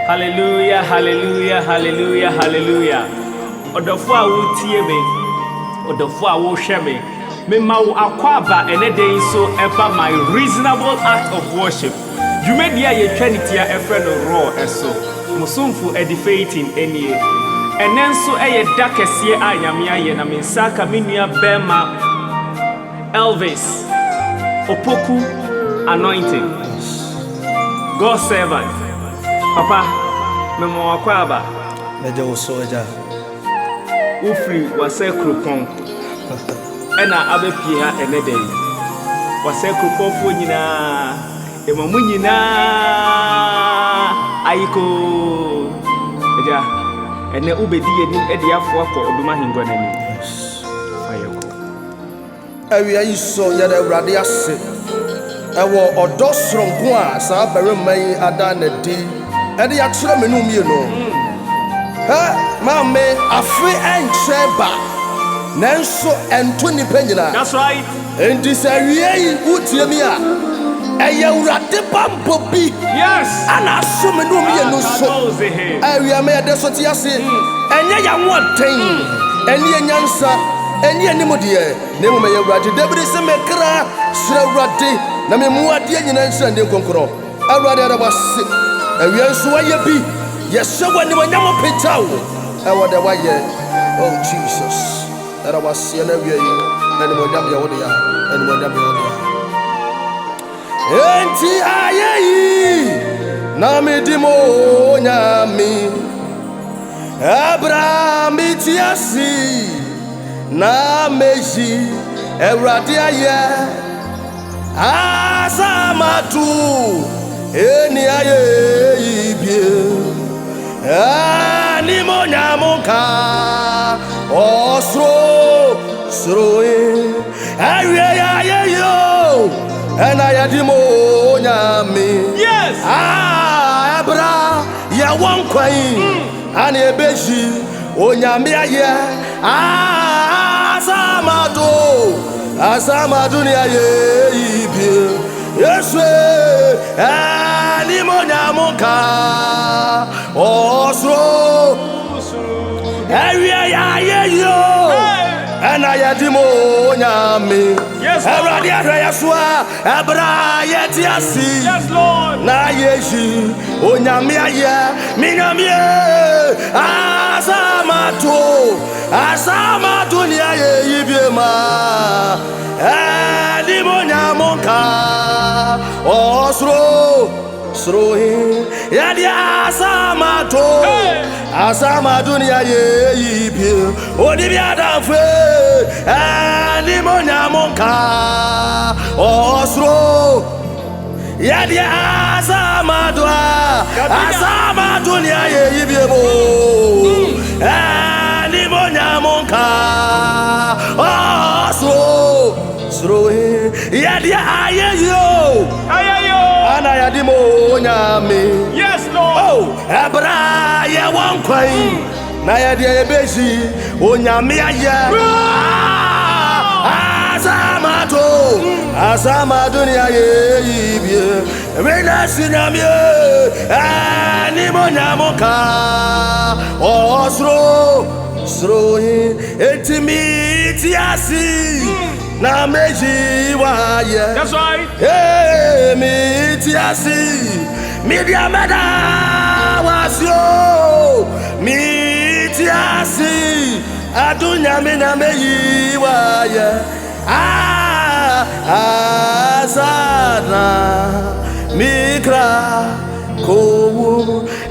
Hallelujah, hallelujah, hallelujah, hallelujah. Odofo a wo tie me, odofo a wo hwe me. Me ma wo akwaba ene den so eba my reasonable act of worship. Dwumadi a ye twanitia efre no raw eso. Musumfu edifating enie. Enen so eye da kese a nyame aye na me nsaka me nua bema Elvis Opoku anointing. God's servant. Papa, memo wakwaba. Meja usoja. Ufri wase krupon. Ena abepie ha enede. Wase krupon fo nyina. Emamu nyina. Ayiko. Eja. Ene ubedi enim ede afo akọ oduma hingwa nani. Fayeko. Awia yiso ya da Awurade ase. Ewo odo soronko a saa baremman ada na di. Ede ya kire me no mie no. Mame afi enche ba. Nanso ento nipa nyina. That's right. Enti sawie utie mi a. Eye Awurade bambo bi. Yes. Ana so me no mie no so. Awia me de so ti ase. Enye ya woten. Eni enyansa. Eni animodie. Na mu me Awurade David se me kra sira Awurade. Na me mu ade nyina nsa de nkonkoro. Awurade ada wase. Awia nso waye bi. Yes, when you want to pay out. I want to wire. Oh, Jesus. That I was seeing every year. And when I'm your dear. And when I'm your dear. Enti aye. Nami dimo nyami. Abraham itiasi. Na meji. Eradi aye. Asamatu. Eni aye ibie. Ani monya monka osro sroe awie ya yo ana ya di monya me Yes abra ya wonkwan ani ebeji onyame aye asamado ni aye ibie yesu ani monya monka osro area yo and I dimo nyame yes Awurade ahweyaswa abra yetiasi yes Lord na yeji onyame aye minyame asamato ni aye yibiema dimo nyamonka osro srohi ya dia asama dunia ye yibi odi bi adafwe ani monya monka osro ya dia asama dunia ye yibi bo ani monya monka osro srohi ya dia ayeyo ana ya di nyame yes Lord oh abra ya wonkwan na ya di ebeji onyame aye asama dunia ye ibie wena sinyame ani monyamoka osro srohi etimi asi na meji waye that's right hey mi tiasi media meda wasio mi tiasi adunya me na meyi waye azana mikra ko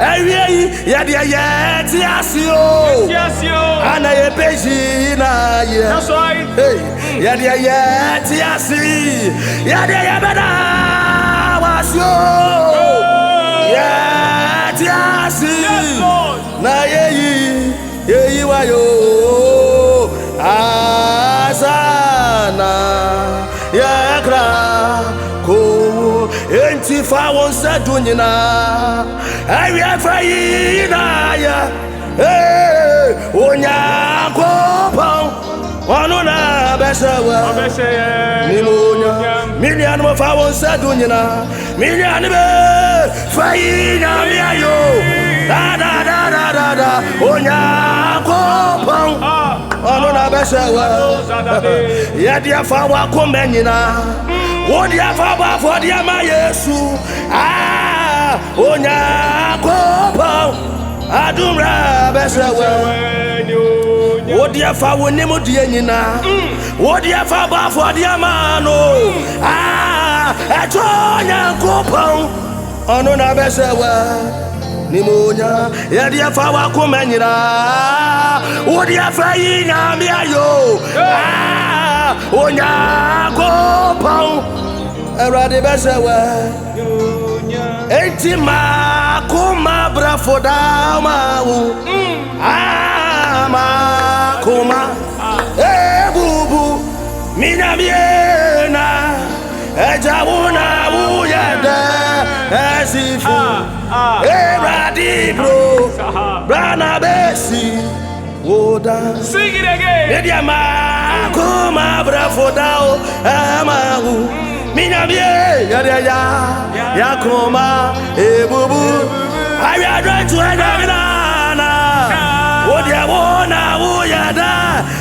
ewie ya dia ye tiasio ana ye peji na ye that's right hey ya dia ye tiasi ya dia ye beda wasio ya tiasi na ye wayo azana ya kra ko enti fa won sadunyina awi afayi na ya onya ko pon ono na besewa nimonya milian mo fa won sadunyina milian be fayi na mi ayo onya kopon ono na besewa yadia fa wa komenyina wodia fa ba for dia ma Yesu onya kopon adumra besewa wodia fa woni mo die nyina wodia fa ba for dia ma no etonya kopon ono na besewa Nimonya, yadia fa wa kumenyira, wodia fa yinya mi ayo, onya kopon, erade besewa, enti ma kuma brafoda mawu, ma kuma, bubu, mina miena, ejawuna wuyede, esifu. Everybody bro, Brana Bessie, Woda. Sing it again. Media ma, come bravo dao, amahu. Minabie, ya koma, bubu. I are trying to Adamina. Wodia wona,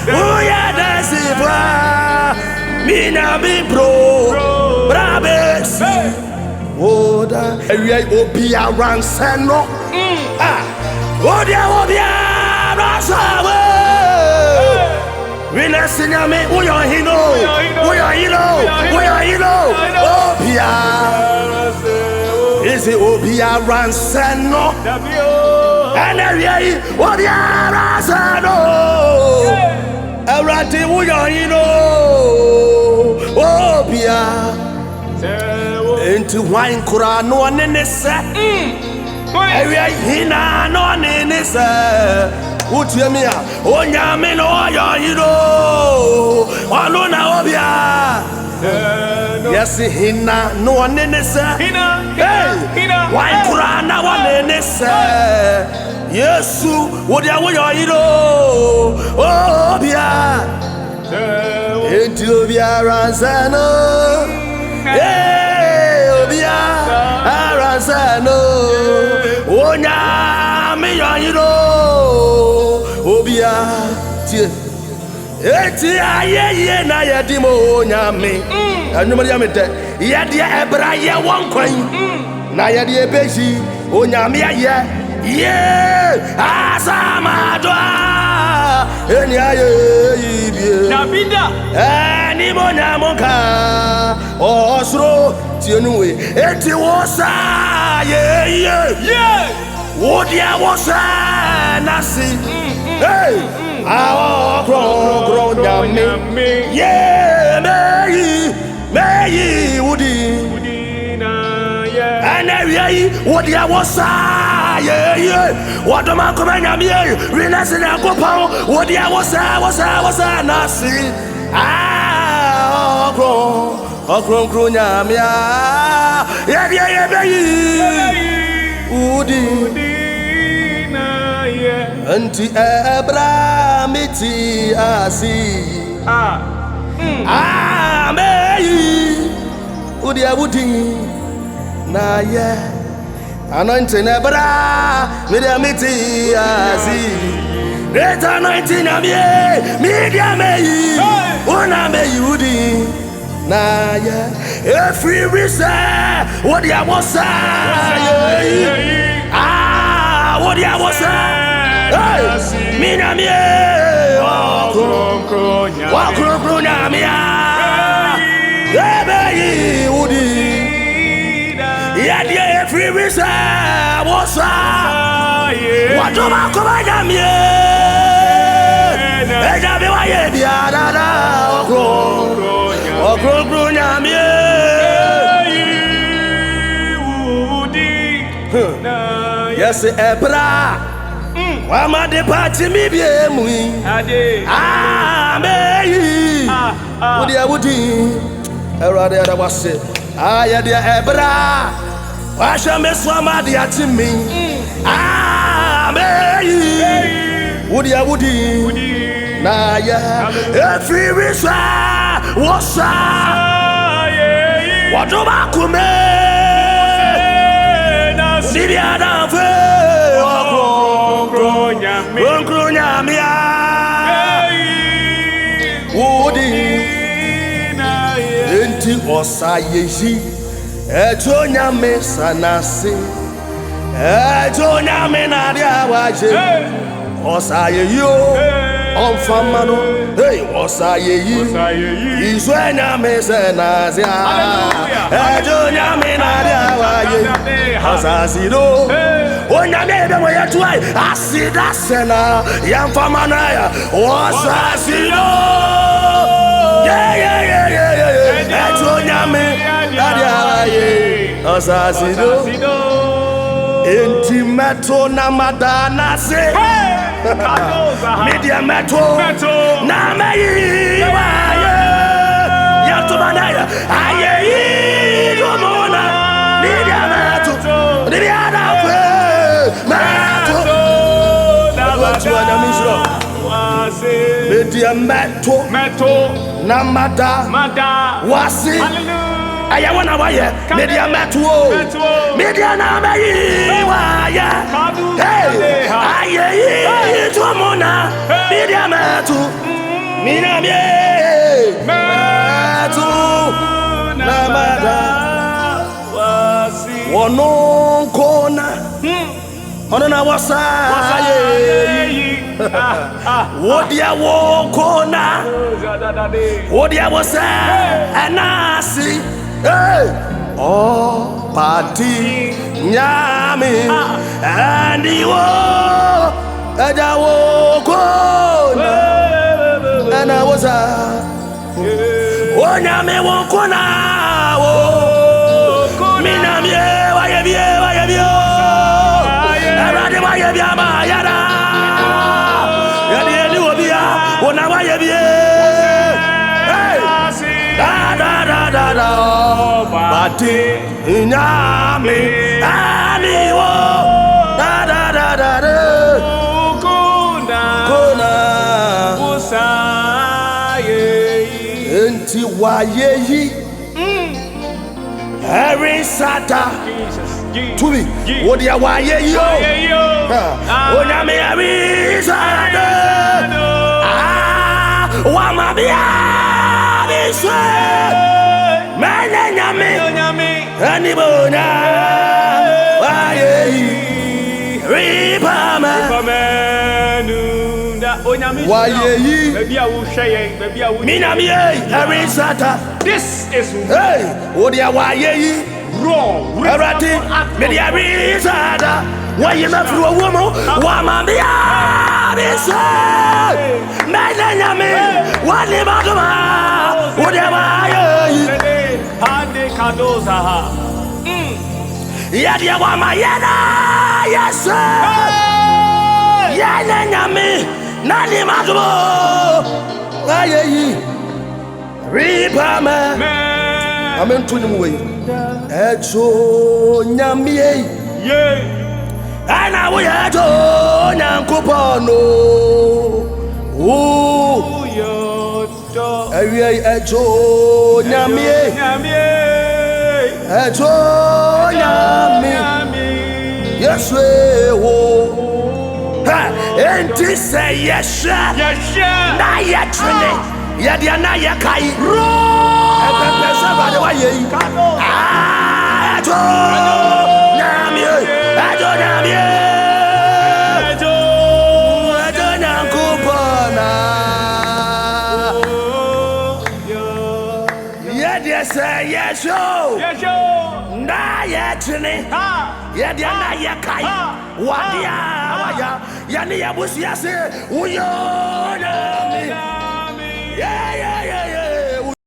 Uyada, Sibra. Minabi bro, Brabes. Woda, area obia ranseno. Wodia ransawe. We na sinya me, we are hino. Obia. Is it obia ranseno? And area obia ranseno. Erati we are hino. Obia. Into wine kura no nenese ewe hina no nenese utiemia onyame no yo hiro ono na obia yes hina no nenese hina wine kura na wo nenese Yesu wodia wo yo hiro obia into obia razano Arasano Onya mi yiro Obia tie eti aye na yedimo onya mi anumari amete yede ebra ye wonkwan na yede ebeji onya mi aye asamado eni aye ibie Nabida ni monya monka osro tienwe eti wosa ye wodia wosa nasi hey awo kro nyame ye meyi wudi na ye anawei wodia wosa ye wodoma koma nyame rinasi na kopon wodia wosa nasi okron nyamia ye beyi udi na ye anti ebra miti asi meyi udi na ye anointing ebra miti asi great anointing na media meyi una meyi udi na ya every reason what ya was what ya was mina mie wa kro na mia ebe udi ya dia every reason was what do ma ko ba na mie eja be wa ye dia da okro nyame wudi na yes ebra wa ma de party mi bie mu ade meyi wudi erade ada wase ya de ebra wa sha me so ma de atimi meyi wudi na ya every reason wosa wadoma kume Sibia da fe Osayeyi Ejonyame sanase Ejonyame nadia waje Osayeyi Onfamano hey Osayeyi Izwenyame sanase Ejonyame nadia waje Osasido Onyame demo yetuai asida sena Yamfamano ya Osasido Ejonyame Osasido Intimeto na madana se Media meto na meyi waye Yantumanaya aye Domona Media meto Media meto na mada wasi aya wana waye media meto media na meyi waye hey aye tomona media meto mina meto na mada wasi wono kona ono na wasa Wodia wokona Wodia wasa anasi Oh pati nyame Andiwo Eja wokona Ana wasa Onyame wokona Minamye wayebye Arade wayebye amayara Ona waye bie hey da bati nyame aniwo da kona usaye enti waye yi every sata tubi wodia waye yo onyame every sata Wamabia biswe mene nyame anibona waye ripama waye baby a wo hweye baby a wo minami erisata this is hey odia waye wrong erati media erisata waye mafru owo wamabia biswe mene nyame wale bagoma odia waye hande kadoza ha yadia wamayena yes yana nyame nani magumo ayeyi ripama amen tunim we ejo nyame ye ana wo ejo nyankopono o yo do ewi ejo nyame ejo nyame yeswe wo enti say yesha na yetrene yedia na yekai ro epepesa bade waye ejo nyame nyankopona yedia say yesho na yetrene yedia na yekai wadia waya yani yabusi yase uyo nami yeah